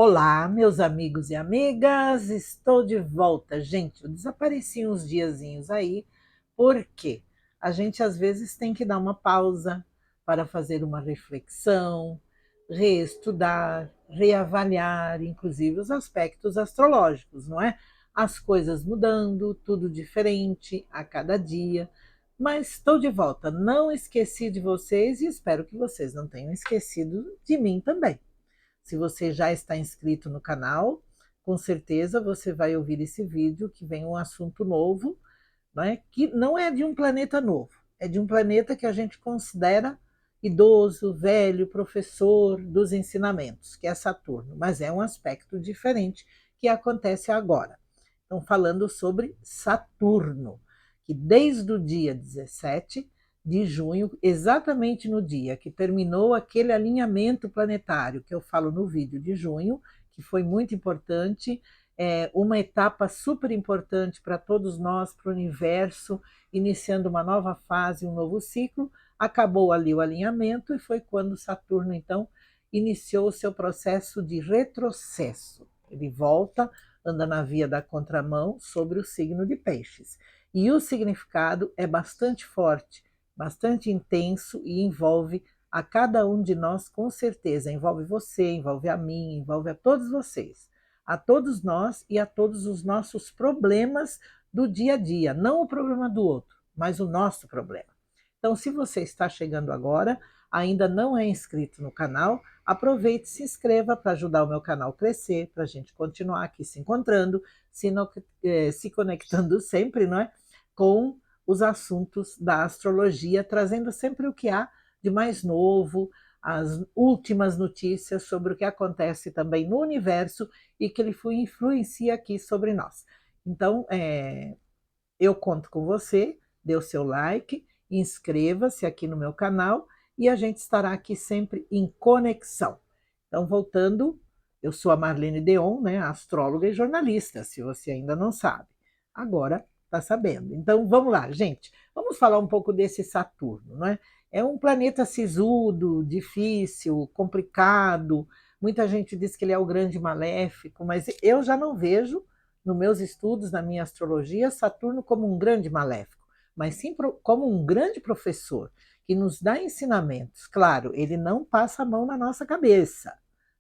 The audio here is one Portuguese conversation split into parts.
Olá, meus amigos e amigas, estou de volta. Gente, eu desapareci uns diazinhos aí, porque a gente às vezes tem que dar uma pausa para fazer uma reflexão, reestudar, reavaliar, inclusive os aspectos astrológicos, não é? As coisas mudando, tudo diferente a cada dia. Mas estou de volta, não esqueci de vocês e espero que vocês não tenham esquecido de mim também. Se você já está inscrito no canal, com certeza você vai ouvir esse vídeo que vem um assunto novo, né, que não é de um planeta novo, é de um planeta que a gente considera idoso, velho, professor dos ensinamentos, que é Saturno, mas é um aspecto diferente que acontece agora. Então, falando sobre Saturno, que desde o dia 17 de junho, exatamente no dia que terminou aquele alinhamento planetário que eu falo no vídeo de junho, que foi muito importante, uma etapa super importante para todos nós, para o universo, iniciando uma nova fase, um novo ciclo. Acabou ali o alinhamento e foi quando Saturno, então, iniciou o seu processo de retrocesso. Ele volta, anda na via da contramão sobre o signo de Peixes. E o significado é bastante forte, bastante intenso e envolve a cada um de nós com certeza. Envolve você, envolve a mim, envolve a todos vocês, a todos nós e a todos os nossos problemas do dia a dia. Não o problema do outro, mas o nosso problema. Então, se você está chegando agora, ainda não é inscrito no canal, aproveite e se inscreva para ajudar o meu canal a crescer, para a gente continuar aqui se encontrando, se conectando sempre, não é? Com os assuntos da astrologia, trazendo sempre o que há de mais novo, as últimas notícias sobre o que acontece também no universo e que ele influencia aqui sobre nós. Então, eu conto com você, dê o seu like, inscreva-se aqui no meu canal e a gente estará aqui sempre em conexão. Então, voltando, eu sou a Marlene Deon, né, astróloga e jornalista, se você ainda não sabe. Agora está sabendo. Então, vamos lá, gente. Vamos falar um pouco desse Saturno, não é? É um planeta sisudo, difícil, complicado. Muita gente diz que ele é o grande maléfico, mas eu já não vejo nos meus estudos, na minha astrologia, Saturno como um grande maléfico, mas sim como um grande professor que nos dá ensinamentos. Claro, ele não passa a mão na nossa cabeça,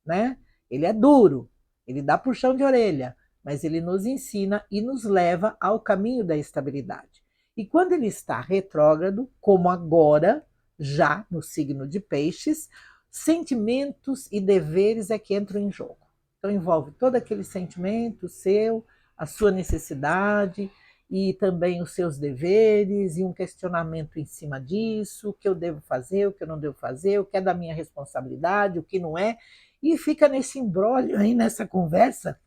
né? Ele é duro, ele dá puxão de orelha, mas ele nos ensina e nos leva ao caminho da estabilidade. E quando ele está retrógrado, como agora, já no signo de Peixes, sentimentos e deveres é que entram em jogo. Então envolve todo aquele sentimento seu, a sua necessidade e também os seus deveres e um questionamento em cima disso, o que eu devo fazer, o que eu não devo fazer, o que é da minha responsabilidade, o que não é, e fica nesse imbróglio aí, nessa conversa,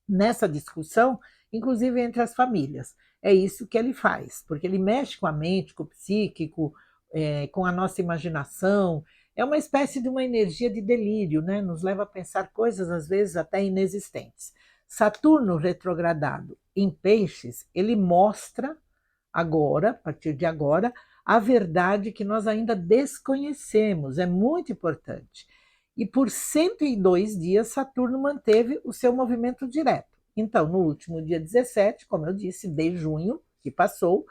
nessa discussão, inclusive entre as famílias. É isso que ele faz, porque ele mexe com a mente, com o psíquico, com a nossa imaginação. É uma espécie de uma energia de delírio, né? Nos leva a pensar coisas, às vezes, até inexistentes. Saturno retrogradado em Peixes, ele mostra agora, a partir de agora, a verdade que nós ainda desconhecemos. É muito importante. E por 102 dias, Saturno manteve o seu movimento direto. Então, no último dia 17, como eu disse, de junho, que passou,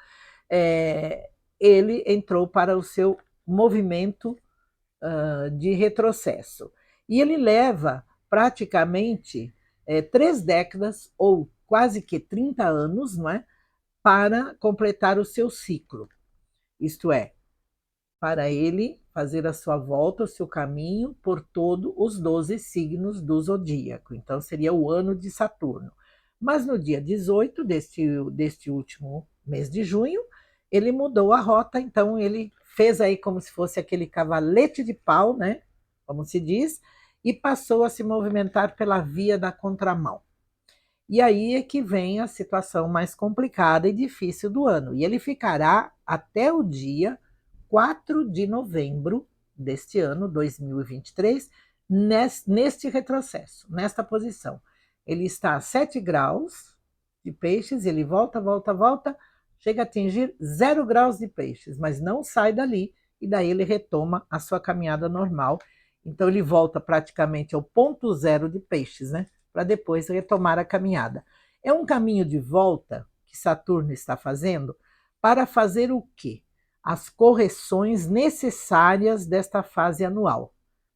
ele entrou para o seu movimento de retrocesso. E ele leva praticamente 3 décadas, ou quase que 30 anos, não é? Para completar o seu ciclo. Isto é, para ele fazer a sua volta, o seu caminho por todos os 12 signos do zodíaco. Então, seria o ano de Saturno. Mas no dia 18 deste último mês de junho, ele mudou a rota, então ele fez aí como se fosse aquele cavalete de pau, né? Como se diz, e passou a se movimentar pela via da contramão. E aí é que vem a situação mais complicada e difícil do ano. E ele ficará até o dia 4 de novembro deste ano, 2023, neste retrocesso, nesta posição. Ele está a 7 graus de peixes, ele volta, volta, volta, chega a atingir 0 graus de peixes, mas não sai dali, e daí ele retoma a sua caminhada normal. Então ele volta praticamente ao ponto zero de Peixes, né? Para depois retomar a caminhada. É um caminho de volta que Saturno está fazendo para fazer o quê? As correções necessárias desta fase anual.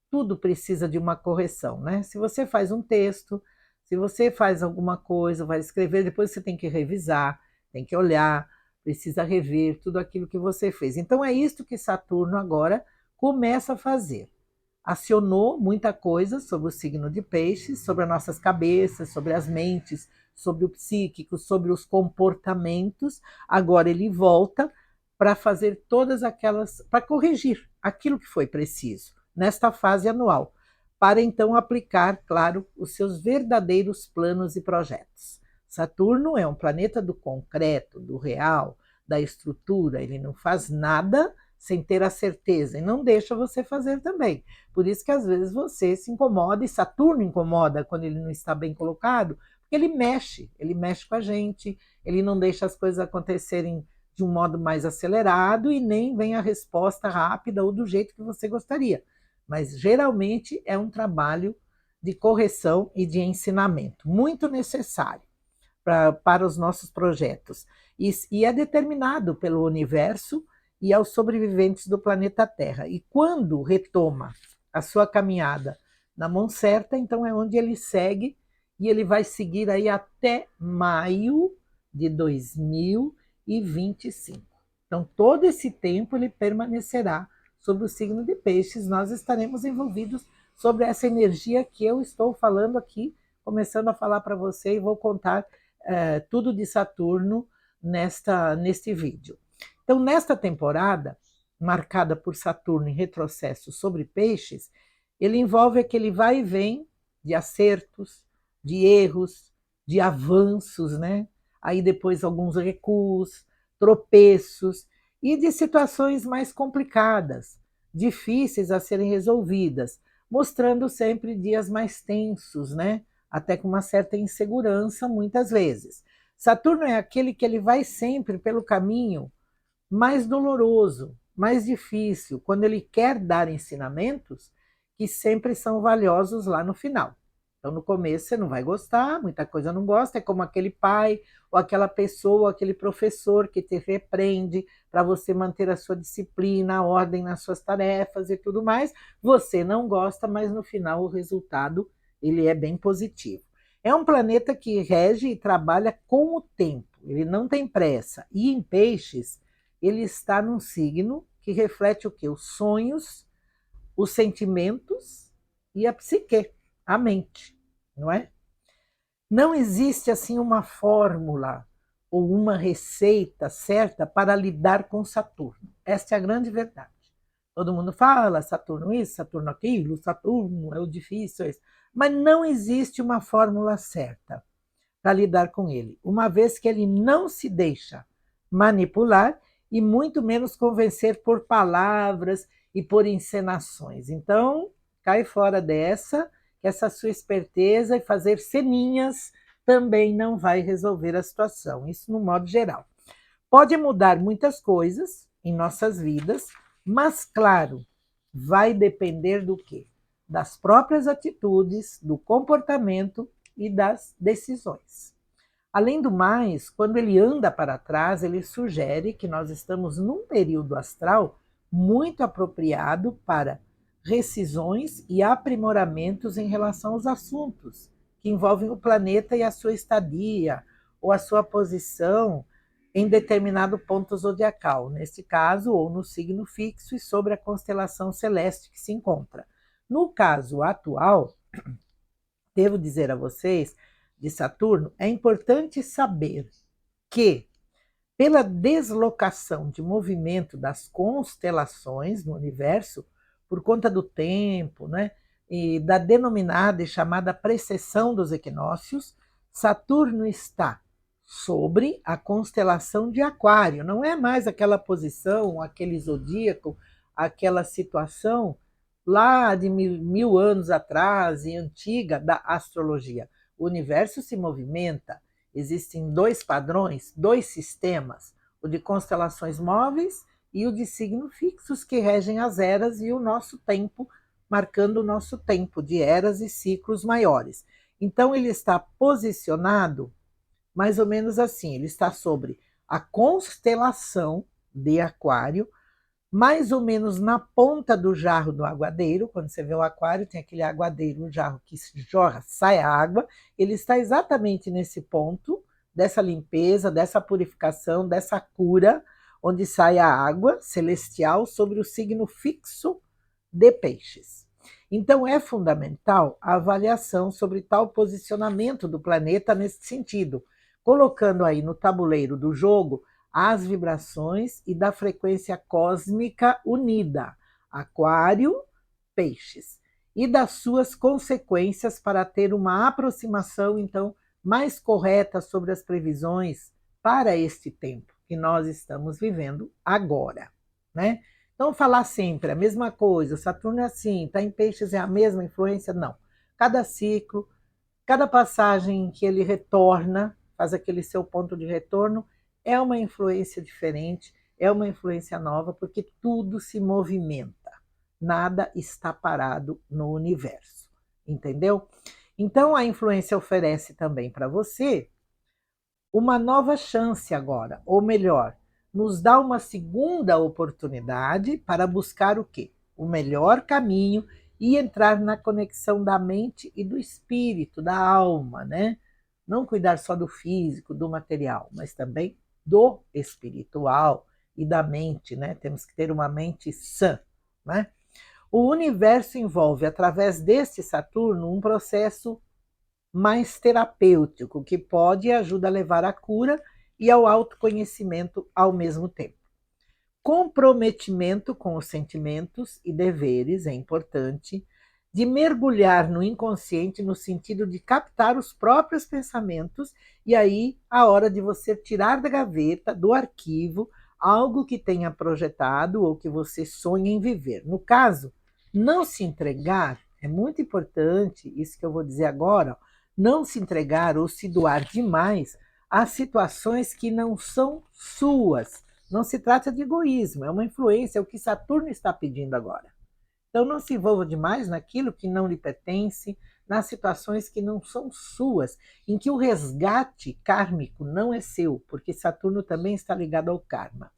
Tudo precisa de uma correção, né? Se você faz um texto, se você faz alguma coisa, vai escrever, depois você tem que revisar, tem que olhar, precisa rever tudo aquilo que você fez. Então é isto que Saturno agora começa a fazer. Acionou muita coisa sobre o signo de Peixes, sobre as nossas cabeças, sobre as mentes, sobre o psíquico, sobre os comportamentos. Agora ele volta para fazer todas aquelas, para corrigir aquilo que foi preciso nesta fase anual, para então aplicar, claro, os seus verdadeiros planos e projetos. Saturno é um planeta do concreto, do real, da estrutura, ele não faz nada sem ter a certeza e não deixa você fazer também. Por isso que às vezes você se incomoda, e Saturno incomoda quando ele não está bem colocado, porque ele mexe com a gente, ele não deixa as coisas acontecerem de um modo mais acelerado e nem vem a resposta rápida ou do jeito que você gostaria. Mas geralmente é um trabalho de correção e de ensinamento, muito necessário para os nossos projetos. E é determinado pelo universo e aos sobreviventes do planeta Terra. E quando retoma a sua caminhada na mão certa, então é onde ele segue, e ele vai seguir aí até maio de 2025. Então, todo esse tempo ele permanecerá sobre o signo de Peixes. Nós estaremos envolvidos sobre essa energia que eu estou falando aqui, começando a falar para você, e vou contar tudo de Saturno neste vídeo. Então, nesta temporada, marcada por Saturno em retrocesso sobre Peixes, ele envolve aquele vai e vem de acertos, de erros, de avanços, né? Aí depois alguns recuos, tropeços e de situações mais complicadas, difíceis a serem resolvidas, mostrando sempre dias mais tensos, né? Até com uma certa insegurança muitas vezes. Saturno é aquele que ele vai sempre pelo caminho mais doloroso, mais difícil, quando ele quer dar ensinamentos que sempre são valiosos lá no final. Então, no começo você não vai gostar, muita coisa não gosta, é como aquele pai, ou aquela pessoa, ou aquele professor que te repreende para você manter a sua disciplina, a ordem nas suas tarefas e tudo mais. Você não gosta, mas no final o resultado ele é bem positivo. É um planeta que rege e trabalha com o tempo, ele não tem pressa. E em Peixes, ele está num signo que reflete o quê? Os sonhos, os sentimentos e a psique, a mente, não é? Não existe assim uma fórmula ou uma receita certa para lidar com Saturno. Esta é a grande verdade. Todo mundo fala Saturno isso, Saturno aquilo, Saturno é o difícil, é isso. Mas não existe uma fórmula certa para lidar com ele, uma vez que ele não se deixa manipular e muito menos convencer por palavras e por encenações. Então, cai fora dessa, que essa sua esperteza e fazer ceninhas também não vai resolver a situação, isso no modo geral. Pode mudar muitas coisas em nossas vidas, mas, claro, vai depender do quê? Das próprias atitudes, do comportamento e das decisões. Além do mais, quando ele anda para trás, ele sugere que nós estamos num período astral muito apropriado para rescisões e aprimoramentos em relação aos assuntos que envolvem o planeta e a sua estadia ou a sua posição em determinado ponto zodiacal, nesse caso, ou no signo fixo e sobre a constelação celeste que se encontra. No caso atual, devo dizer a vocês, de Saturno, é importante saber que, pela deslocação de movimento das constelações no universo, por conta do tempo, né, e da denominada e chamada precessão dos equinócios, Saturno está sobre a constelação de Aquário. Não é mais aquela posição, aquele zodíaco, aquela situação lá de mil anos atrás e antiga da astrologia. O universo se movimenta, existem dois padrões, dois sistemas, o de constelações móveis e o de signos fixos que regem as eras e o nosso tempo marcando o nosso tempo de eras e ciclos maiores. Então, ele está posicionado mais ou menos assim: ele está sobre a constelação de Aquário, mais ou menos na ponta do jarro do aguadeiro. Quando você vê o aquário, tem aquele aguadeiro, o jarro que jorra, sai a água. Ele está exatamente nesse ponto dessa limpeza, dessa purificação, dessa cura, onde sai a água celestial sobre o signo fixo de Peixes. Então, é fundamental a avaliação sobre tal posicionamento do planeta nesse sentido, colocando aí no tabuleiro do jogo as vibrações e da frequência cósmica unida, Aquário, Peixes, e das suas consequências para ter uma aproximação, então, mais correta sobre as previsões para este tempo que nós estamos vivendo agora, né? Então, falar sempre a mesma coisa, Saturno é assim, está em Peixes, é a mesma influência? Não. Cada ciclo, cada passagem que ele retorna, faz aquele seu ponto de retorno, é uma influência diferente, é uma influência nova, porque tudo se movimenta. Nada está parado no universo, entendeu? Então, a influência oferece também para você uma nova chance agora, ou melhor, nos dá uma segunda oportunidade para buscar o quê? O melhor caminho e entrar na conexão da mente e do espírito, da alma, né? Não cuidar só do físico, do material, mas também do espiritual e da mente, né? Temos que ter uma mente sã, né? O universo envolve, através deste Saturno, um processo mais terapêutico, que pode e ajuda a levar à cura e ao autoconhecimento ao mesmo tempo. Comprometimento com os sentimentos e deveres é importante, de mergulhar no inconsciente no sentido de captar os próprios pensamentos, e aí a hora de você tirar da gaveta, do arquivo, algo que tenha projetado ou que você sonha em viver. No caso, não se entregar, é muito importante, isso que eu vou dizer agora, não se entregar ou se doar demais a situações que não são suas. Não se trata de egoísmo, é uma influência, é o que Saturno está pedindo agora. Então não se envolva demais naquilo que não lhe pertence, nas situações que não são suas, em que o resgate kármico não é seu, porque Saturno também está ligado ao karma.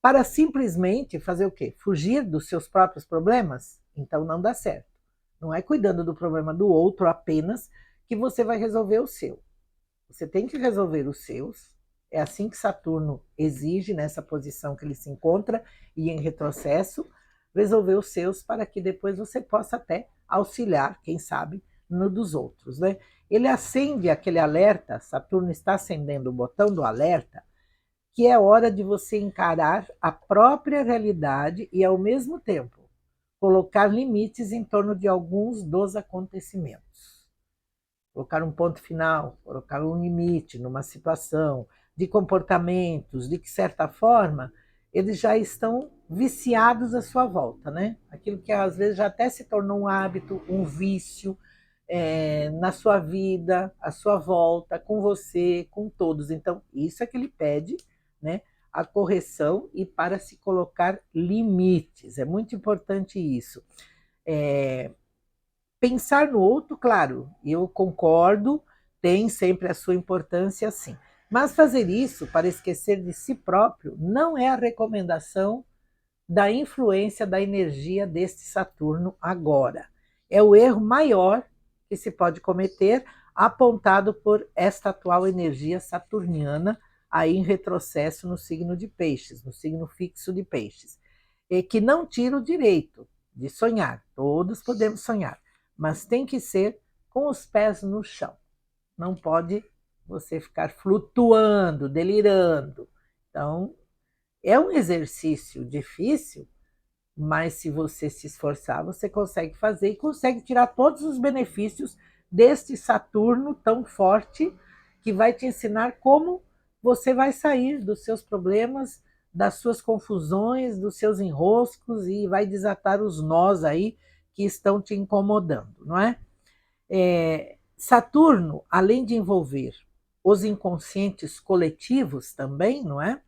Para simplesmente fazer o quê? Fugir dos seus próprios problemas? Então não dá certo. Não é cuidando do problema do outro apenas que você vai resolver o seu. Você tem que resolver os seus. É assim que Saturno exige, nessa posição que ele se encontra e em retrocesso, resolver os seus para que depois você possa até auxiliar, quem sabe, no dos outros, né? Ele acende aquele alerta, Saturno está acendendo o botão do alerta, que é hora de você encarar a própria realidade e, ao mesmo tempo, colocar limites em torno de alguns dos acontecimentos. Colocar um ponto final, colocar um limite numa situação, de comportamentos, de que, certa forma, eles já estão viciados à sua volta, né? Aquilo que às vezes já até se tornou um hábito, um vício, na sua vida, à sua volta, com você, com todos. Então, isso é que ele pede, né? A correção e para se colocar limites. É muito importante isso. Pensar no outro, claro, eu concordo, tem sempre a sua importância, sim. Mas fazer isso para esquecer de si próprio não é a recomendação da influência da energia deste Saturno agora. É o erro maior que se pode cometer, apontado por esta atual energia saturniana, aí em retrocesso no signo de Peixes, no signo fixo de Peixes, e que não tira o direito de sonhar. Todos podemos sonhar, mas tem que ser com os pés no chão. Não pode você ficar flutuando, delirando. Então, é um exercício difícil, mas se você se esforçar, você consegue fazer e consegue tirar todos os benefícios deste Saturno tão forte, que vai te ensinar como você vai sair dos seus problemas, das suas confusões, dos seus enroscos, e vai desatar os nós aí que estão te incomodando, não é? Saturno, além de envolver os inconscientes coletivos também, não é?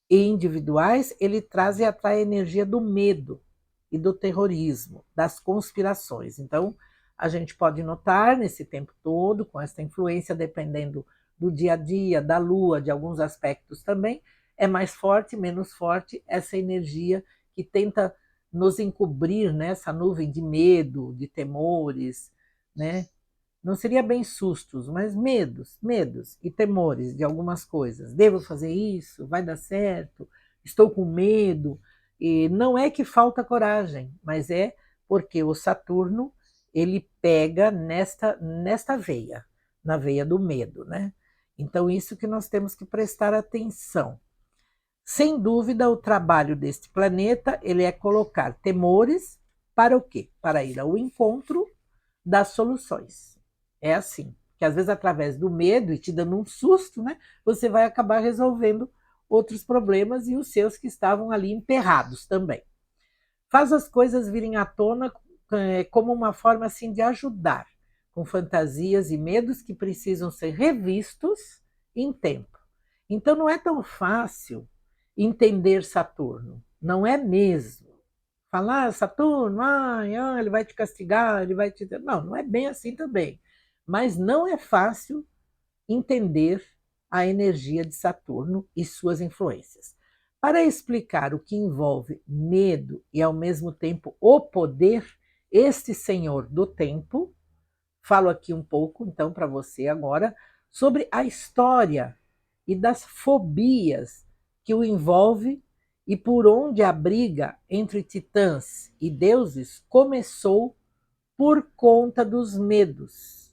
E individuais, ele traz e atrai a energia do medo, e do terrorismo, das conspirações. Então, a gente pode notar nesse tempo todo, com essa influência, dependendo do dia a dia, da lua, de alguns aspectos também, é mais forte, menos forte essa energia que tenta nos encobrir nessa nuvem de medo, de temores, né? Não seria bem sustos, mas medos e temores de algumas coisas. Devo fazer isso? Vai dar certo? Estou com medo. E não é que falta coragem, mas é porque o Saturno ele pega nesta veia, na veia do medo, né? Então isso que nós temos que prestar atenção. Sem dúvida, o trabalho deste planeta ele é colocar temores para o quê? Para ir ao encontro das soluções. É assim, que às vezes através do medo e te dando um susto, né, você vai acabar resolvendo outros problemas e os seus que estavam ali emperrados também. Faz as coisas virem à tona como uma forma assim de ajudar, com fantasias e medos que precisam ser revistos em tempo. Então não é tão fácil entender Saturno, não é mesmo. Falar, ah, Saturno, ele vai te castigar, ele vai te. Não, não é bem assim também. Mas não é fácil entender a energia de Saturno e suas influências. Para explicar o que envolve medo e, ao mesmo tempo, o poder, este senhor do tempo, falo aqui um pouco, então, para você agora, sobre a história e das fobias que o envolve e por onde a briga entre titãs e deuses começou por conta dos medos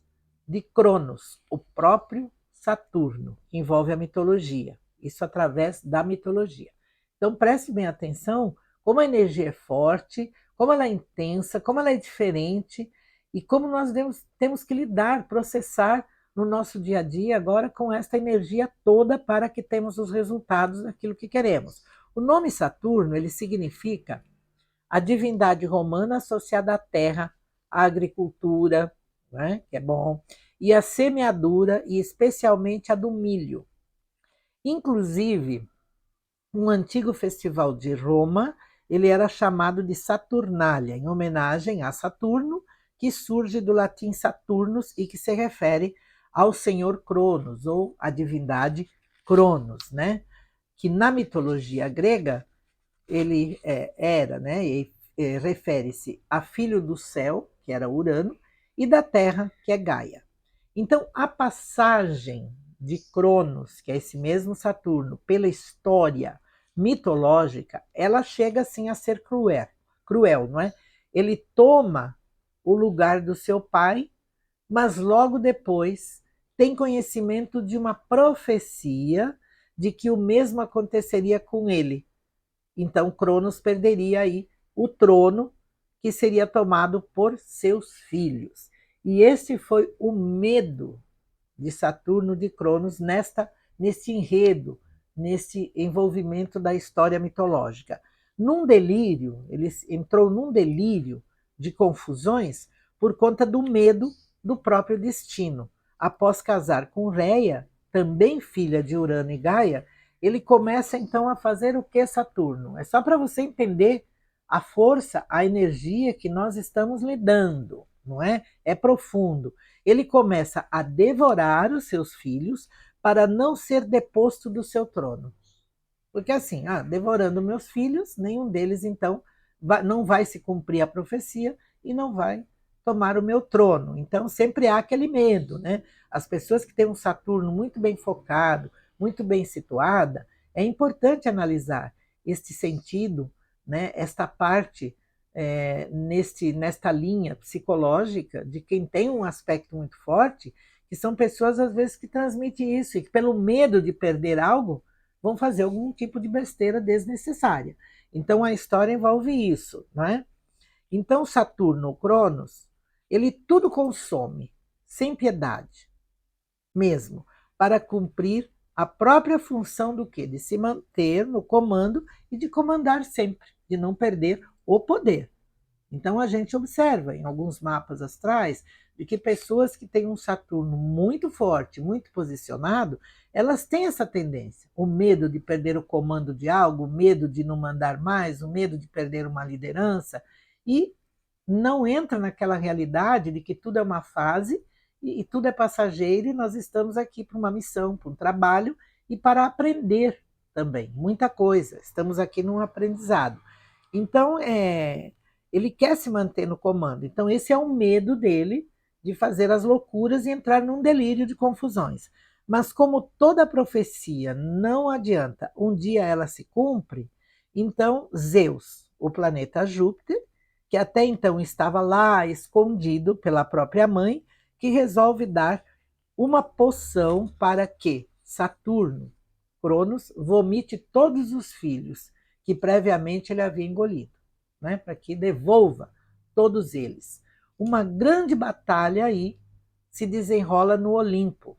de Cronos, o próprio Saturno, que envolve a mitologia, isso através da mitologia. Então preste bem atenção como a energia é forte, como ela é intensa, como ela é diferente e como nós temos que lidar, processar no nosso dia a dia agora com esta energia toda para que temos os resultados daquilo que queremos. O nome Saturno, ele significa a divindade romana associada à terra, à agricultura, né, que é bom, e à semeadura, e especialmente a do milho. Inclusive, um antigo festival de Roma, ele era chamado de Saturnália, em homenagem a Saturno, que surge do latim Saturnus e que se refere ao senhor Cronos, ou à divindade Cronos, né? Que na mitologia grega ele era, né? E refere-se a filho do céu, que era Urano, e da terra, que é Gaia. Então, a passagem de Cronos, que é esse mesmo Saturno, pela história mitológica, ela chega assim a ser cruel, não é? Ele toma o lugar do seu pai, mas logo depois tem conhecimento de uma profecia de que o mesmo aconteceria com ele. Então Cronos perderia aí o trono que seria tomado por seus filhos. E esse foi o medo de Saturno de Cronos nesse enredo, nesse envolvimento da história mitológica. Num delírio, ele entrou num delírio de confusões por conta do medo do próprio destino. Após casar com Reia, também filha de Urano e Gaia, ele começa então a fazer o que Saturno? É só para você entender a força, a energia que nós estamos lidando, não é? É profundo. Ele começa a devorar os seus filhos para não ser deposto do seu trono. Porque assim, devorando meus filhos, nenhum deles então não vai se cumprir a profecia e não vai tomar o meu trono. Então sempre há aquele medo, né? As pessoas que têm um Saturno muito bem focado, muito bem situada, é importante analisar este sentido, né? Esta parte nesta linha psicológica de quem tem um aspecto muito forte, que são pessoas às vezes que transmitem isso e que pelo medo de perder algo vão fazer algum tipo de besteira desnecessária. Então a história envolve isso, não é? Então Saturno, o Cronos, ele tudo consome, sem piedade, mesmo, para cumprir a própria função do quê? De se manter no comando e de comandar sempre, de não perder o poder. Então a gente observa em alguns mapas astrais, de que pessoas que têm um Saturno muito forte, muito posicionado, elas têm essa tendência. O medo de perder o comando de algo, o medo de não mandar mais, o medo de perder uma liderança, e não entra naquela realidade de que tudo é uma fase e tudo é passageiro e nós estamos aqui para uma missão, para um trabalho e para aprender também, muita coisa. Estamos aqui num aprendizado. Então, ele quer se manter no comando. Então, esse é o medo dele de fazer as loucuras e entrar num delírio de confusões. Mas como toda profecia não adianta, um dia ela se cumpre, então Zeus, o planeta Júpiter, que até então estava lá escondido pela própria mãe, que resolve dar uma poção para que Saturno, Cronos, vomite todos os filhos que previamente ele havia engolido, né? Para que devolva todos eles. Uma grande batalha aí se desenrola no Olimpo.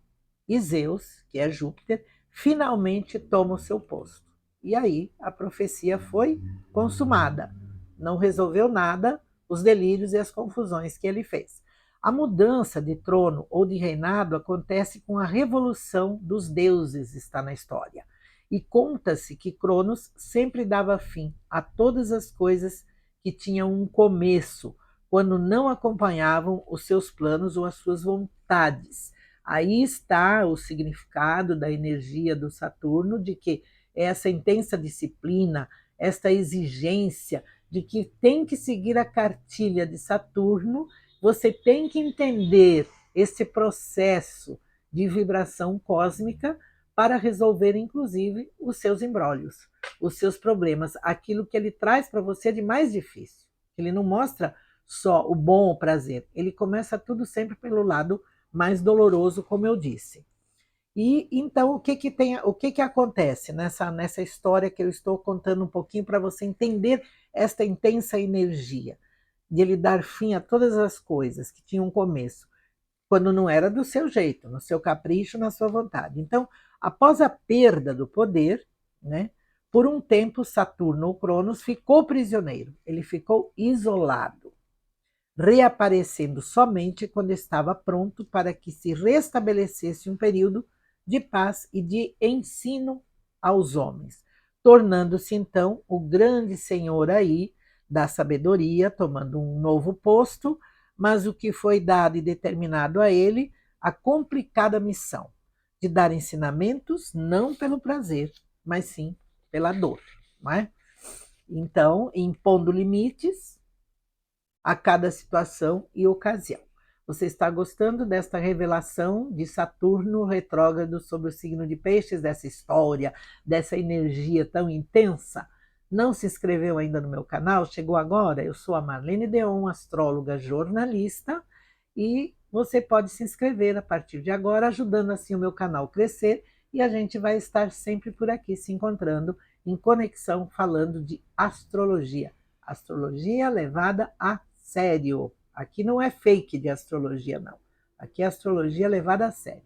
E Zeus, que é Júpiter, finalmente toma o seu posto. E aí a profecia foi consumada. Não resolveu nada os delírios e as confusões que ele fez. A mudança de trono ou de reinado acontece com a revolução dos deuses, está na história. E conta-se que Cronos sempre dava fim a todas as coisas que tinham um começo, quando não acompanhavam os seus planos ou as suas vontades. Aí está o significado da energia do Saturno, de que essa intensa disciplina, esta exigência de que tem que seguir a cartilha de Saturno, você tem que entender esse processo de vibração cósmica para resolver, inclusive, os seus embrólios, os seus problemas, aquilo que ele traz para você de mais difícil. Ele não mostra só o bom, o prazer, ele começa tudo sempre pelo lado mais doloroso, como eu disse. E então o que acontece nessa história que eu estou contando um pouquinho para você entender esta intensa energia de ele dar fim a todas as coisas que tinham um começo, quando não era do seu jeito, no seu capricho, na sua vontade. Então, após a perda do poder, né, por um tempo Saturno ou Cronos ficou prisioneiro, ele ficou isolado, reaparecendo somente quando estava pronto para que se restabelecesse um período de paz e de ensino aos homens, tornando-se então o grande senhor aí da sabedoria, tomando um novo posto, mas o que foi dado e determinado a ele, a complicada missão de dar ensinamentos não pelo prazer, mas sim pela dor, não é? Então, impondo limites a cada situação e ocasião. Você está gostando desta revelação de Saturno retrógrado sobre o signo de Peixes, dessa história, dessa energia tão intensa? Não se inscreveu ainda no meu canal? Chegou agora? Eu sou a Marlene Deon, astróloga jornalista, e você pode se inscrever a partir de agora, ajudando assim o meu canal a crescer, e a gente vai estar sempre por aqui se encontrando em conexão, falando de astrologia. Astrologia levada a sério. Aqui não é fake de astrologia, não. Aqui é astrologia levada a sério.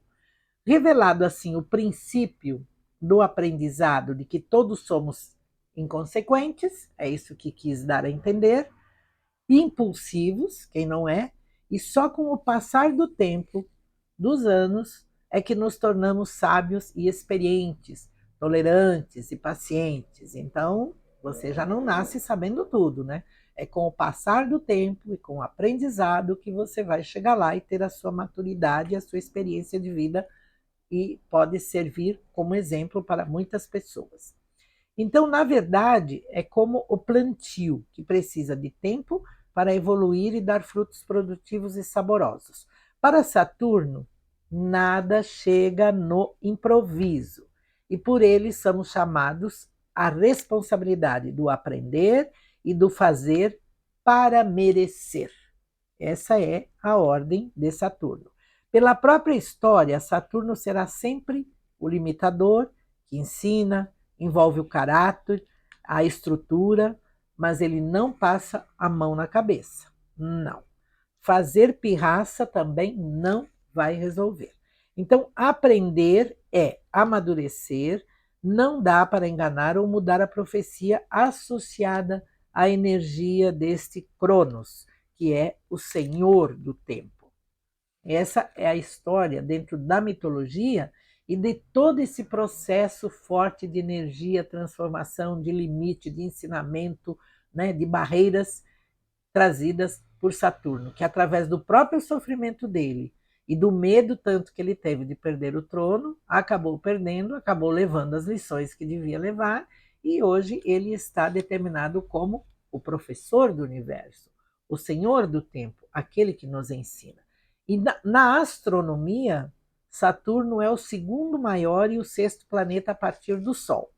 Revelado assim o princípio do aprendizado de que todos somos inconsequentes, é isso que quis dar a entender, impulsivos, quem não é, e só com o passar do tempo, dos anos, é que nos tornamos sábios e experientes, tolerantes e pacientes. Então, você já não nasce sabendo tudo, né? É com o passar do tempo e com o aprendizado que você vai chegar lá e ter a sua maturidade, a sua experiência de vida, e pode servir como exemplo para muitas pessoas. Então, na verdade, é como o plantio, que precisa de tempo para evoluir e dar frutos produtivos e saborosos. Para Saturno, nada chega no improviso, e por ele somos chamados à responsabilidade do aprender e do fazer para merecer. Essa é a ordem de Saturno. Pela própria história, Saturno será sempre o limitador que ensina, envolve o caráter, a estrutura, mas ele não passa a mão na cabeça. Não. Fazer pirraça também não vai resolver. Então, aprender é amadurecer, não dá para enganar ou mudar a profecia associada à energia deste Cronos, que é o senhor do tempo. Essa é a história dentro da mitologia e de todo esse processo forte de energia, transformação, de limite, de ensinamento, né, de barreiras trazidas por Saturno, que através do próprio sofrimento dele e do medo tanto que ele teve de perder o trono, acabou perdendo, acabou levando as lições que devia levar, e hoje ele está determinado como o professor do universo, o senhor do tempo, aquele que nos ensina. E na astronomia, Saturno é o segundo maior e o sexto planeta a partir do Sol.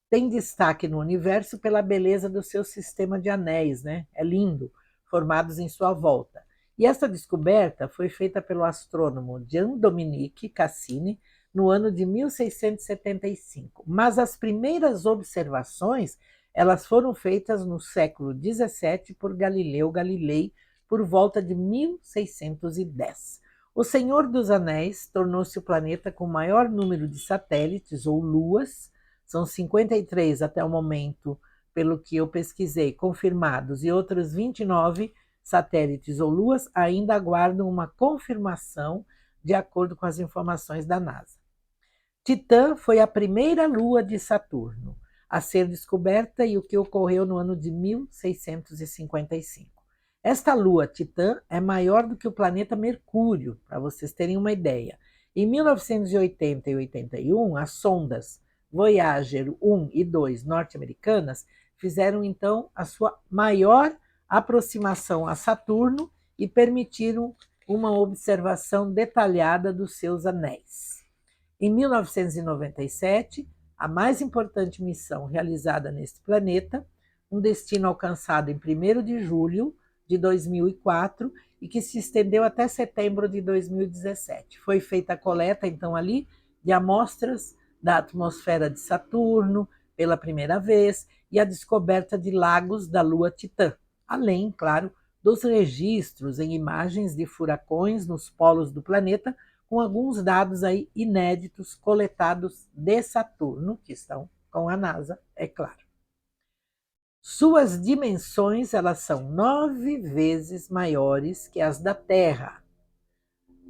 Tem destaque no universo pela beleza do seu sistema de anéis, né? É lindo, formados em sua volta. E essa descoberta foi feita pelo astrônomo Jean-Dominique Cassini no ano de 1675. Mas as primeiras observações, elas foram feitas no século XVII por Galileu Galilei, por volta de 1610. O Senhor dos Anéis tornou-se o planeta com o maior número de satélites ou luas. São 53 até o momento, pelo que eu pesquisei, confirmados, e outros 29 satélites ou luas ainda aguardam uma confirmação, de acordo com as informações da NASA. Titã foi a primeira lua de Saturno a ser descoberta, e o que ocorreu no ano de 1655. Esta lua, Titã, é maior do que o planeta Mercúrio, para vocês terem uma ideia. Em 1980 e 81, as sondas Voyager 1 e 2 norte-americanas fizeram então a sua maior aproximação a Saturno e permitiram uma observação detalhada dos seus anéis. Em 1997, a mais importante missão realizada neste planeta, um destino alcançado em 1º de julho de 2004 e que se estendeu até setembro de 2017. Foi feita a coleta, então, ali, de amostras da atmosfera de Saturno pela primeira vez e a descoberta de lagos da lua Titã, além, claro, dos registros em imagens de furacões nos polos do planeta, com alguns dados aí inéditos coletados de Saturno, que estão com a NASA, é claro. Suas dimensões, elas são 9 vezes maiores que as da Terra.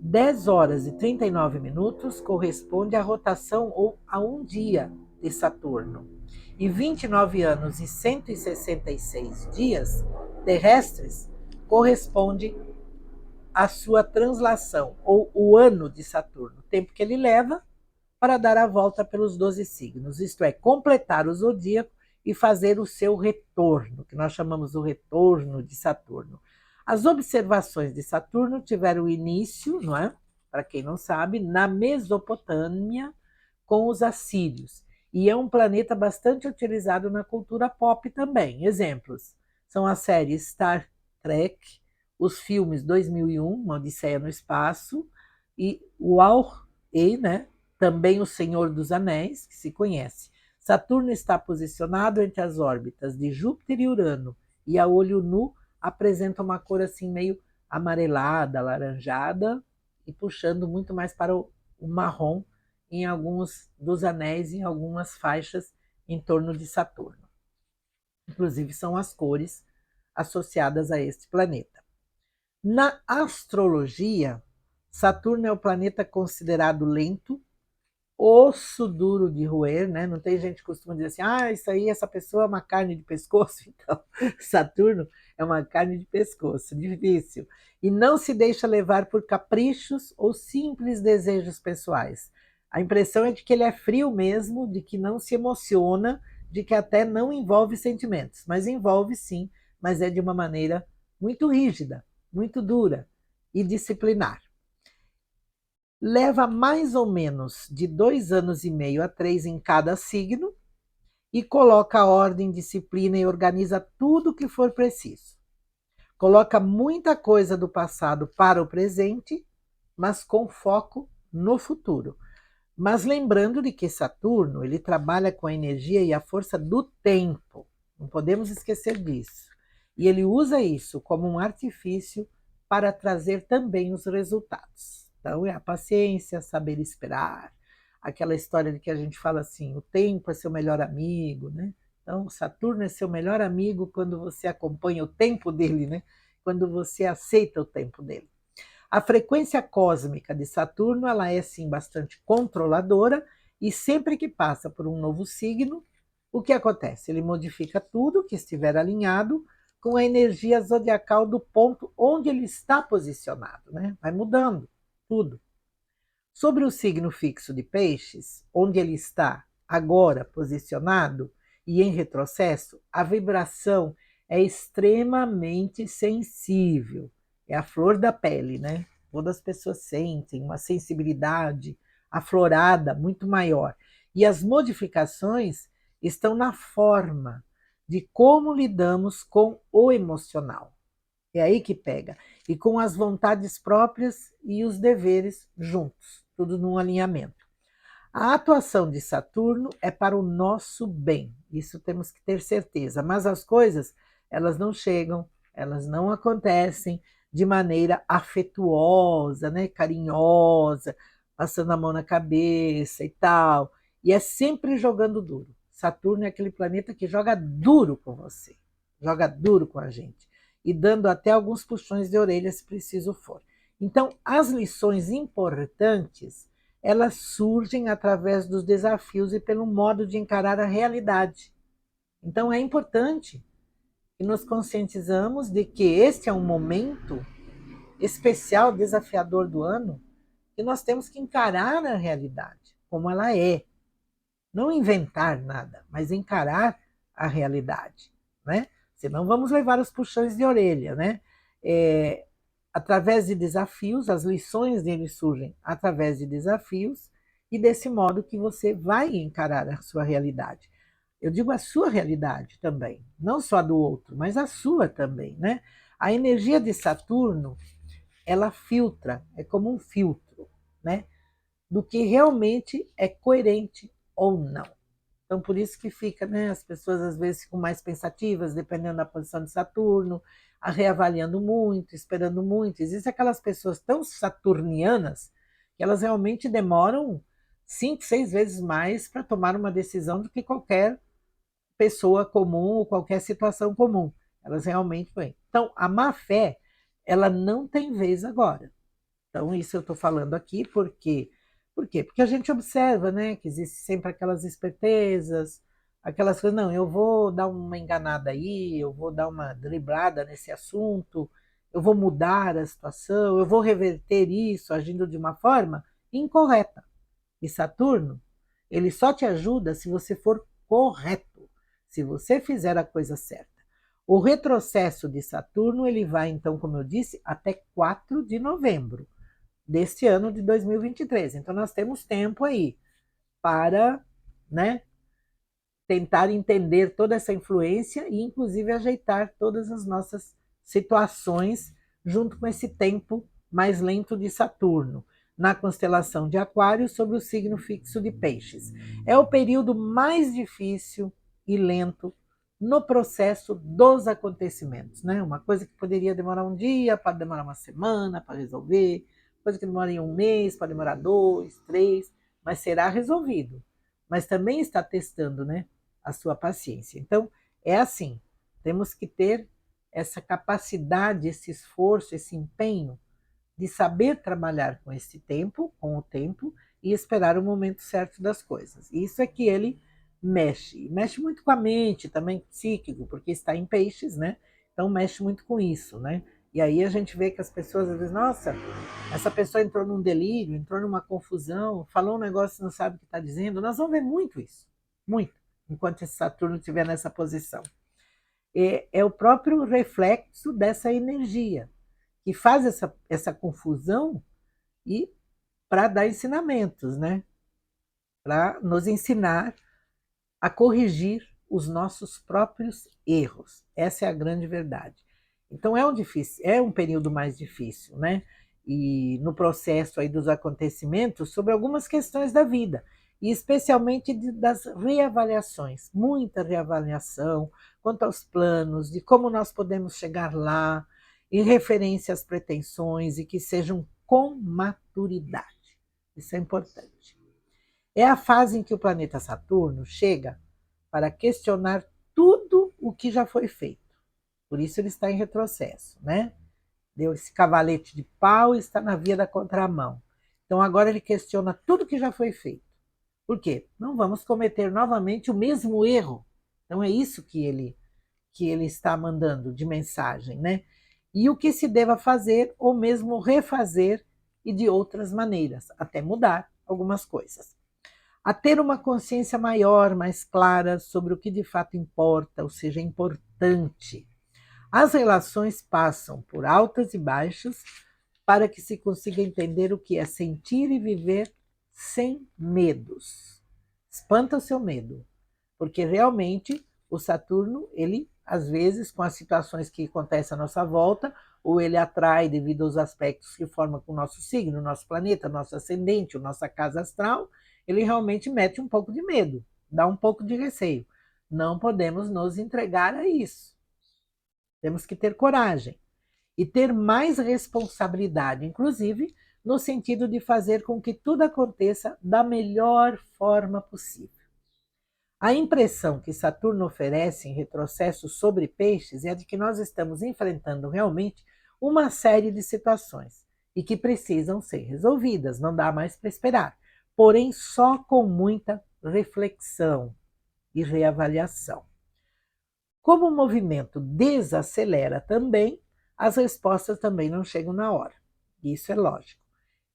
10 horas e 39 minutos corresponde à rotação ou a um dia de Saturno. E 29 anos e 166 dias terrestres corresponde à sua translação, ou o ano de Saturno, o tempo que ele leva para dar a volta pelos 12 signos, isto é, completar o zodíaco e fazer o seu retorno, que nós chamamos o retorno de Saturno. As observações de Saturno tiveram início, não é? Para quem não sabe, na Mesopotâmia com os assírios. E é um planeta bastante utilizado na cultura pop também. Exemplos são a série Star Trek, os filmes 2001, Uma Odisseia no Espaço, e Wall-E, né? Também o Senhor dos Anéis, que se conhece. Saturno está posicionado entre as órbitas de Júpiter e Urano, e a olho nu apresenta uma cor assim meio amarelada, alaranjada, e puxando muito mais para o marrom em alguns dos anéis, em algumas faixas em torno de Saturno. Inclusive são as cores associadas a este planeta. Na astrologia, Saturno é o planeta considerado lento, osso duro de roer, né? Não tem gente que costuma dizer assim, isso aí, essa pessoa é uma carne de pescoço. Então, Saturno é uma carne de pescoço, difícil. E não se deixa levar por caprichos ou simples desejos pessoais. A impressão é de que ele é frio mesmo, de que não se emociona, de que até não envolve sentimentos. Mas envolve sim, mas é de uma maneira muito rígida, muito dura e disciplinar. Leva mais ou menos de 2 anos e meio a 3 em cada signo e coloca ordem, disciplina e organiza tudo o que for preciso. Coloca muita coisa do passado para o presente, mas com foco no futuro. Mas lembrando de que Saturno, ele trabalha com a energia e a força do tempo. Não podemos esquecer disso. E ele usa isso como um artifício para trazer também os resultados. Então, é a paciência, saber esperar, aquela história de que a gente fala assim, o tempo é seu melhor amigo, né? Então, Saturno é seu melhor amigo quando você acompanha o tempo dele, né? Quando você aceita o tempo dele. A frequência cósmica de Saturno, ela é sim bastante controladora, e sempre que passa por um novo signo, o que acontece? Ele modifica tudo que estiver alinhado com a energia zodiacal do ponto onde ele está posicionado, né? Vai mudando tudo. Sobre o signo fixo de Peixes, onde ele está agora posicionado e em retrocesso, a vibração é extremamente sensível. É a flor da pele, né? Todas as pessoas sentem uma sensibilidade aflorada muito maior. E as modificações estão na forma de como lidamos com o emocional. É aí que pega. E com as vontades próprias e os deveres juntos, tudo num alinhamento. A atuação de Saturno é para o nosso bem, isso temos que ter certeza, mas as coisas, elas não chegam, elas não acontecem de maneira afetuosa, né, carinhosa, passando a mão na cabeça e tal, e é sempre jogando duro. Saturno é aquele planeta que joga duro com você, joga duro com a gente, e dando até alguns puxões de orelha se preciso for. Então, as lições importantes, elas surgem através dos desafios e pelo modo de encarar a realidade. Então é importante que nos conscientizamos de que este é um momento especial, desafiador do ano, que nós temos que encarar a realidade como ela é. Não inventar nada, mas encarar a realidade, né? Senão vamos levar os puxões de orelha, né? Através de desafios, as lições deles surgem através de desafios, e desse modo que você vai encarar a sua realidade. Eu digo a sua realidade também, não só a do outro, mas a sua também, né? A energia de Saturno, ela filtra, é como um filtro, né? Do que realmente é coerente ou não. Então, por isso que fica, né? As pessoas às vezes ficam mais pensativas, dependendo da posição de Saturno, reavaliando muito, esperando muito. Existem aquelas pessoas tão saturnianas que elas realmente demoram 5, 6 vezes mais para tomar uma decisão do que qualquer pessoa comum ou qualquer situação comum. Elas realmente vêm. Então, a má fé, ela não tem vez agora. Então, isso eu estou falando aqui porque... Por quê? Porque a gente observa, né, que existe sempre aquelas espertezas, aquelas coisas, não, eu vou dar uma enganada aí, eu vou dar uma driblada nesse assunto, eu vou mudar a situação, eu vou reverter isso agindo de uma forma incorreta. E Saturno, ele só te ajuda se você for correto, se você fizer a coisa certa. O retrocesso de Saturno, ele vai, então, como eu disse, até 4 de novembro deste ano de 2023. Então, nós temos tempo aí para, né, tentar entender toda essa influência e, inclusive, ajeitar todas as nossas situações junto com esse tempo mais lento de Saturno, na constelação de Aquário, sobre o signo fixo de Peixes. É o período mais difícil e lento no processo dos acontecimentos, né? Uma coisa que poderia demorar um dia, pode demorar uma semana para resolver, coisa que demora um mês, pode demorar 2, 3, mas será resolvido. Mas também está testando, né, a sua paciência. Então, é assim, temos que ter essa capacidade, esse esforço, esse empenho de saber trabalhar com esse tempo, com o tempo, e esperar o momento certo das coisas. Isso é que ele mexe muito com a mente, também psíquico, porque está em Peixes, né? Então mexe muito com isso, né? E aí a gente vê que as pessoas às vezes, nossa, essa pessoa entrou num delírio, entrou numa confusão, falou um negócio e não sabe o que está dizendo. Nós vamos ver muito isso, muito, enquanto esse Saturno estiver nessa posição. É o próprio reflexo dessa energia que faz essa confusão, e para dar ensinamentos, né? Para nos ensinar a corrigir os nossos próprios erros. Essa é a grande verdade. Então é um período mais difícil, né? E no processo aí dos acontecimentos, sobre algumas questões da vida, e especialmente das reavaliações, muita reavaliação quanto aos planos, de como nós podemos chegar lá, em referência às pretensões, e que sejam com maturidade. Isso é importante. É a fase em que o planeta Saturno chega para questionar tudo o que já foi feito. Por isso ele está em retrocesso, né? deu esse cavalete de pau e está na via da contramão. Então agora ele questiona tudo que já foi feito. Por quê? Não vamos cometer novamente o mesmo erro. Então é isso que ele está mandando de mensagem, né? E o que se deva fazer ou mesmo refazer e de outras maneiras, até mudar algumas coisas. A ter uma consciência maior, mais clara sobre o que de fato importa, ou seja, é importante. As relações passam por altas e baixas para que se consiga entender o que é sentir e viver sem medos. Espanta o seu medo, porque realmente o Saturno, ele, às vezes, com as situações que acontecem à nossa volta, ou ele atrai devido aos aspectos que formam com o nosso signo, nosso planeta, nosso ascendente, a nossa casa astral, ele realmente mete um pouco de medo, dá um pouco de receio. Não podemos nos entregar a isso. Temos que ter coragem e ter mais responsabilidade, inclusive no sentido de fazer com que tudo aconteça da melhor forma possível. A impressão que Saturno oferece em retrocesso sobre Peixes é a de que nós estamos enfrentando realmente uma série de situações e que precisam ser resolvidas, não dá mais para esperar, porém só com muita reflexão e reavaliação. Como o movimento desacelera também, as respostas também não chegam na hora. Isso é lógico.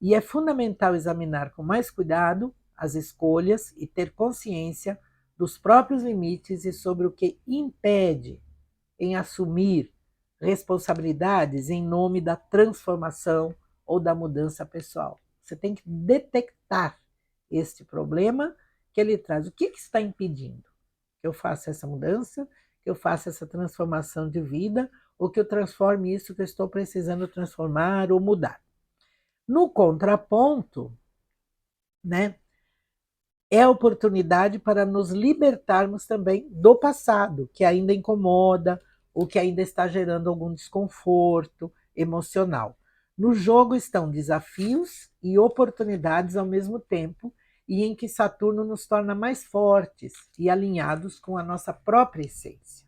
E é fundamental examinar com mais cuidado as escolhas e ter consciência dos próprios limites e sobre o que impede em assumir responsabilidades em nome da transformação ou da mudança pessoal. Você tem que detectar este problema que ele traz. O que está impedindo que eu faça essa mudança, que eu faça essa transformação de vida, ou que eu transforme isso que eu estou precisando transformar ou mudar? No contraponto, né, é a oportunidade para nos libertarmos também do passado, que ainda incomoda, ou que ainda está gerando algum desconforto emocional. No jogo estão desafios e oportunidades ao mesmo tempo, e em que Saturno nos torna mais fortes e alinhados com a nossa própria essência.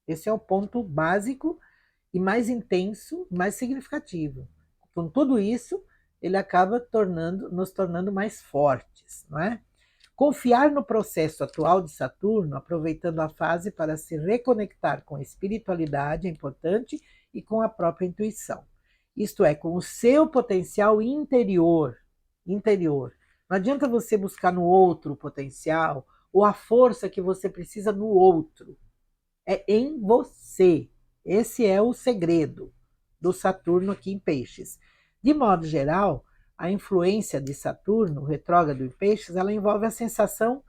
Esse é o ponto básico e mais intenso, mais significativo. Com tudo isso, ele acaba nos tornando mais fortes, não é? Confiar no processo atual de Saturno, aproveitando a fase para se reconectar com a espiritualidade é importante e com a própria intuição. Isto é, com o seu potencial interior. Não adianta você buscar no outro o potencial ou a força que você precisa no outro. É em você. Esse é o segredo do Saturno aqui em Peixes. De modo geral, a influência de Saturno, retrógrado em Peixes, ela envolve a sensação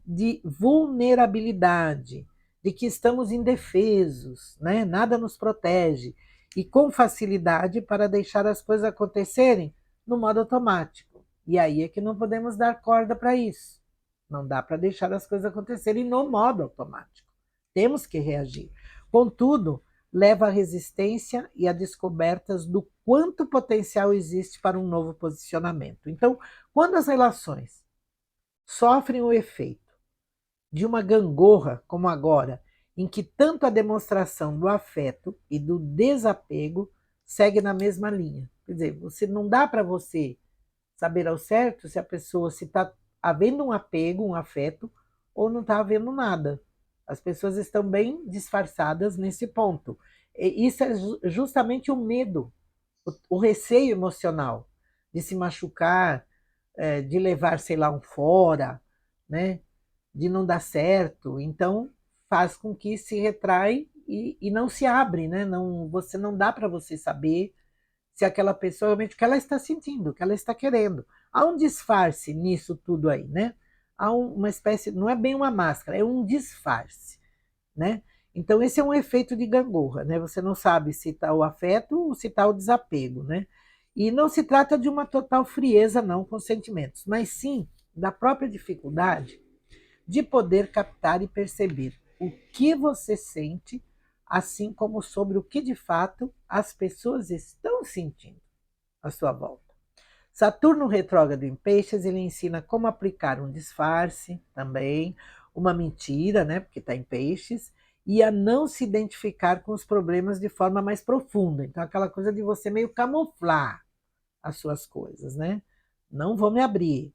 de vulnerabilidade, de que estamos indefesos, né? Nada nos protege, e com facilidade para deixar as coisas acontecerem no modo automático. E aí é que não podemos dar corda para isso. Não dá para deixar as coisas acontecerem no modo automático. Temos que reagir. Contudo, leva à resistência e a descobertas do quanto potencial existe para um novo posicionamento. Então, quando as relações sofrem o efeito de uma gangorra como agora, em que tanto a demonstração do afeto e do desapego segue na mesma linha. Quer dizer, você não dá para você saber ao certo se a pessoa se está havendo um apego, um afeto, ou não está havendo nada. As pessoas estão bem disfarçadas nesse ponto. E isso é justamente o medo, o receio emocional de se machucar, de levar, sei lá, um fora, né? De não dar certo. Então, faz com que se retrai e não se abre, né? Não dá para você saber se aquela pessoa realmente o que ela está sentindo, o que ela está querendo. Há um disfarce nisso tudo aí, né? Há uma espécie, não é bem uma máscara, é um disfarce, né? Então esse é um efeito de gangorra, né? Você não sabe se está o afeto ou se está o desapego, né? E não se trata de uma total frieza não com sentimentos, mas sim da própria dificuldade de poder captar e perceber o que você sente, assim como sobre o que de fato as pessoas estão sentindo à sua volta. Saturno retrógrado em Peixes, ele ensina como aplicar um disfarce também, uma mentira, né, porque está em Peixes, e a não se identificar com os problemas de forma mais profunda. Então, aquela coisa de você meio camuflar as suas coisas, né? Não vou me abrir.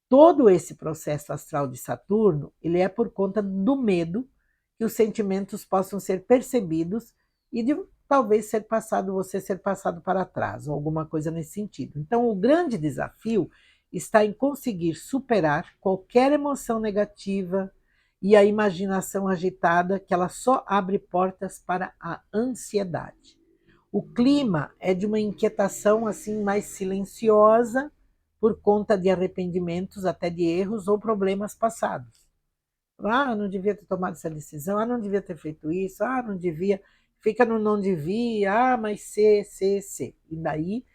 Todo esse processo astral de Saturno, ele é por conta do medo que os sentimentos possam ser percebidos e de talvez você ser passado para trás, ou alguma coisa nesse sentido. Então, o grande desafio está em conseguir superar qualquer emoção negativa e a imaginação agitada, que ela só abre portas para a ansiedade. O clima é de uma inquietação assim mais silenciosa, por conta de arrependimentos, até de erros ou problemas passados. Não devia ter tomado essa decisão, não devia ter feito isso, não devia, fica no não devia, mas se. E daí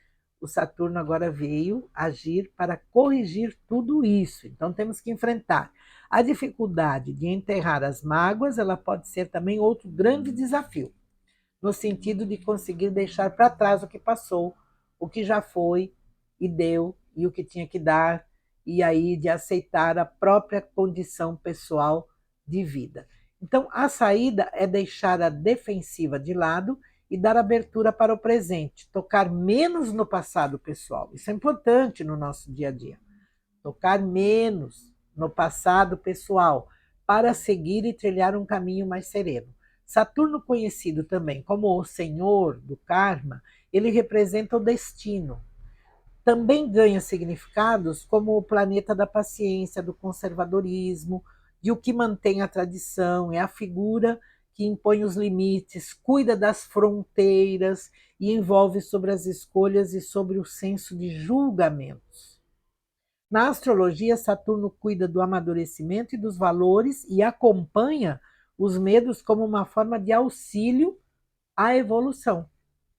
o Saturno agora veio agir para corrigir tudo isso. Então temos que enfrentar. A dificuldade de enterrar as mágoas, ela pode ser também outro grande desafio, no sentido de conseguir deixar para trás o que passou, o que já foi e deu, e o que tinha que dar, e aí de aceitar a própria condição pessoal de vida. Então, a saída é deixar a defensiva de lado e dar abertura para o presente, tocar menos no passado pessoal. Isso é importante no nosso dia a dia. Tocar menos no passado pessoal, para seguir e trilhar um caminho mais sereno. Saturno, conhecido também como o senhor do karma, ele representa o destino. Também ganha significados como o planeta da paciência, do conservadorismo, de o que mantém a tradição, é a figura que impõe os limites, cuida das fronteiras e envolve sobre as escolhas e sobre o senso de julgamentos. Na astrologia, Saturno cuida do amadurecimento e dos valores e acompanha os medos como uma forma de auxílio à evolução.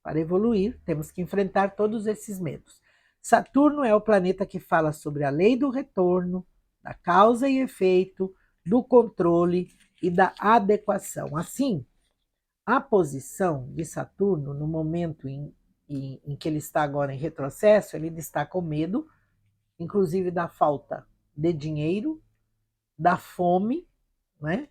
Para evoluir, temos que enfrentar todos esses medos. Saturno é o planeta que fala sobre a lei do retorno, da causa e efeito, do controle e da adequação. Assim, a posição de Saturno, no momento em que ele está agora em retrocesso, ele destaca o medo, inclusive da falta de dinheiro, da fome, né?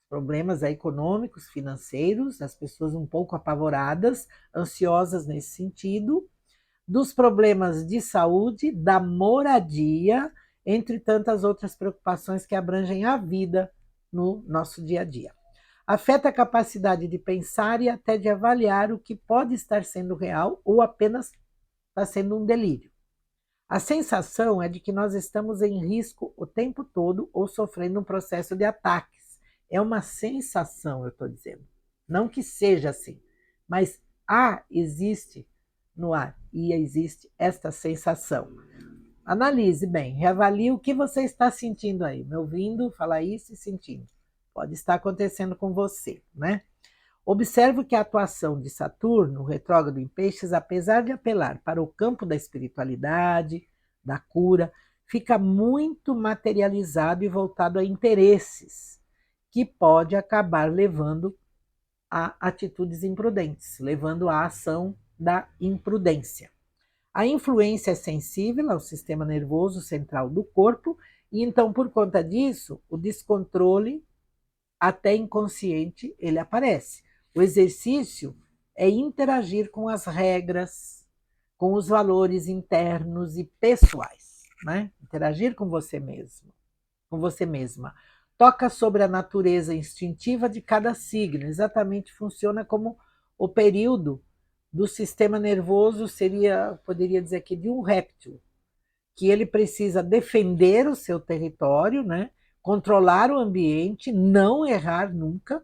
Problemas econômicos, financeiros, as pessoas um pouco apavoradas, ansiosas nesse sentido, dos problemas de saúde, da moradia, entre tantas outras preocupações que abrangem a vida no nosso dia a dia. Afeta a capacidade de pensar e até de avaliar o que pode estar sendo real ou apenas está sendo um delírio. A sensação é de que nós estamos em risco o tempo todo ou sofrendo um processo de ataques. É uma sensação, eu estou dizendo. Não que seja assim, mas existe no ar e existe esta sensação. Analise bem, reavalie o que você está sentindo aí, me ouvindo falar isso e sentindo. Pode estar acontecendo com você, né? Observo que a atuação de Saturno, retrógrado em Peixes, apesar de apelar para o campo da espiritualidade, da cura, fica muito materializado e voltado a interesses, que pode acabar levando a atitudes imprudentes, levando à ação da imprudência. A influência é sensível ao sistema nervoso central do corpo, e então, por conta disso, o descontrole, até inconsciente, ele aparece. O exercício é interagir com as regras, com os valores internos e pessoais, né? Interagir com você mesmo, com você mesma. Toca sobre a natureza instintiva de cada signo, exatamente funciona como o período do sistema nervoso poderia dizer aqui, de um réptil, que ele precisa defender o seu território, né? Controlar o ambiente, não errar nunca,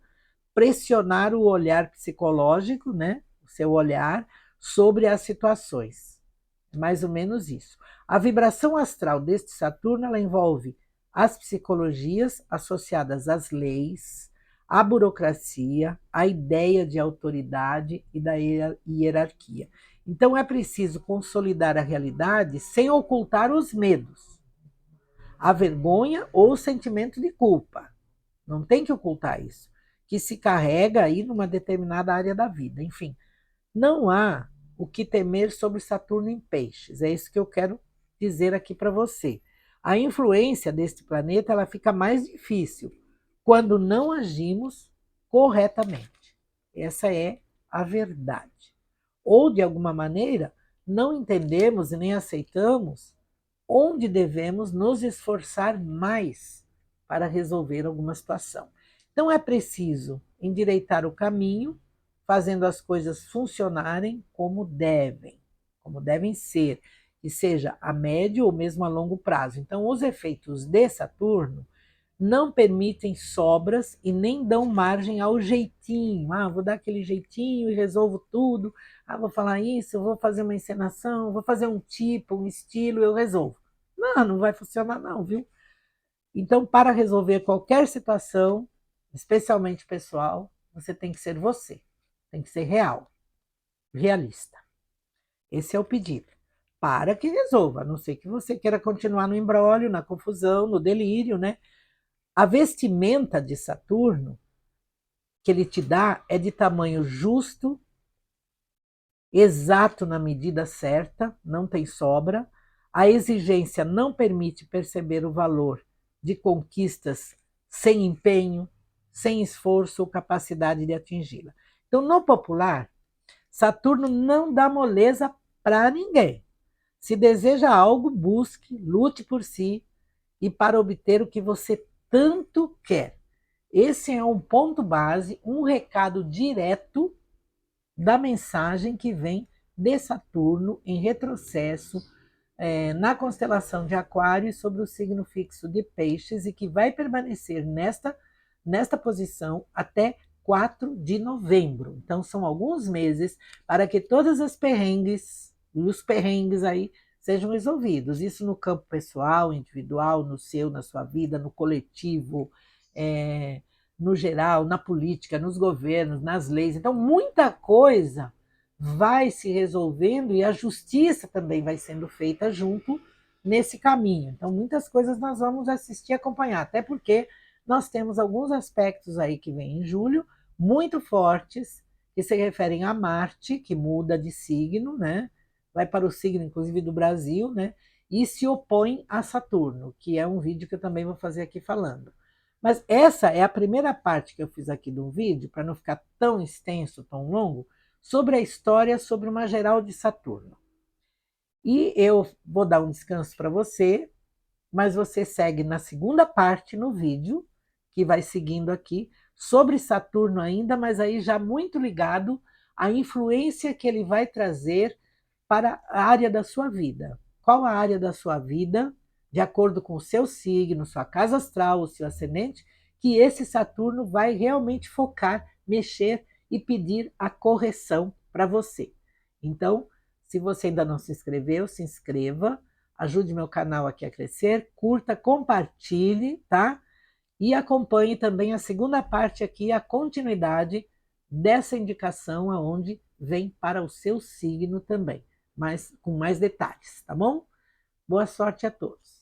pressionar o olhar psicológico, né? O seu olhar sobre as situações. Mais ou menos isso. A vibração astral deste Saturno, ela envolve as psicologias associadas às leis, à burocracia, à ideia de autoridade e da hierarquia. Então é preciso consolidar a realidade sem ocultar os medos, a vergonha ou o sentimento de culpa. Não tem que ocultar isso, que se carrega aí numa determinada área da vida. Enfim, não há o que temer sobre Saturno em Peixes. É isso que eu quero dizer aqui para você. A influência deste planeta ela fica mais difícil quando não agimos corretamente. Essa é a verdade. Ou, de alguma maneira, não entendemos e nem aceitamos onde devemos nos esforçar mais para resolver alguma situação. Então, é preciso endireitar o caminho, fazendo as coisas funcionarem como devem ser, que seja a médio ou mesmo a longo prazo. Então, os efeitos de Saturno não permitem sobras e nem dão margem ao jeitinho. Ah, vou dar aquele jeitinho e resolvo tudo. Ah, vou falar isso, vou fazer uma encenação, vou fazer um tipo, um estilo, eu resolvo. Não, não vai funcionar não, viu? Então, para resolver qualquer situação, especialmente pessoal, você tem que ser você. Tem que ser real, realista. Esse é o pedido. Para que resolva, a não ser que você queira continuar no imbróglio, na confusão, no delírio, né? A vestimenta de Saturno que ele te dá é de tamanho justo, exato na medida certa, não tem sobra. A exigência não permite perceber o valor de conquistas sem empenho, sem esforço ou capacidade de atingi-la. Então, no popular, Saturno não dá moleza para ninguém. Se deseja algo, busque, lute por si e para obter o que você tanto quer. Esse é um ponto base, um recado direto da mensagem que vem de Saturno em retrocesso na constelação de Aquário e sobre o signo fixo de Peixes e que vai permanecer nesta posição até 4 de novembro. Então, são alguns meses para que todas as perrengues e os perrengues aí sejam resolvidos. Isso no campo pessoal, individual, no seu, na sua vida, no coletivo, no geral, na política, nos governos, nas leis. Então, muita coisa vai se resolvendo e a justiça também vai sendo feita junto nesse caminho. Então, muitas coisas nós vamos assistir e acompanhar, até porque nós temos alguns aspectos aí que vêm em julho, muito fortes, que se referem a Marte, que muda de signo, né? Vai para o signo, inclusive, do Brasil, né? E se opõe a Saturno, que é um vídeo que eu também vou fazer aqui falando. Mas essa é a primeira parte que eu fiz aqui do vídeo, para não ficar tão extenso, tão longo, sobre a história, sobre uma geral de Saturno. E eu vou dar um descanso para você, mas você segue na segunda parte no vídeo, que vai seguindo aqui, sobre Saturno ainda, mas aí já muito ligado à influência que ele vai trazer para a área da sua vida. Qual a área da sua vida, de acordo com o seu signo, sua casa astral, o seu ascendente, que esse Saturno vai realmente focar, mexer e pedir a correção para você. Então, se você ainda não se inscreveu, se inscreva, ajude meu canal aqui a crescer, curta, compartilhe, tá? E acompanhe também a segunda parte aqui, a continuidade dessa indicação aonde vem para o seu signo também, mas com mais detalhes, tá bom? Boa sorte a todos.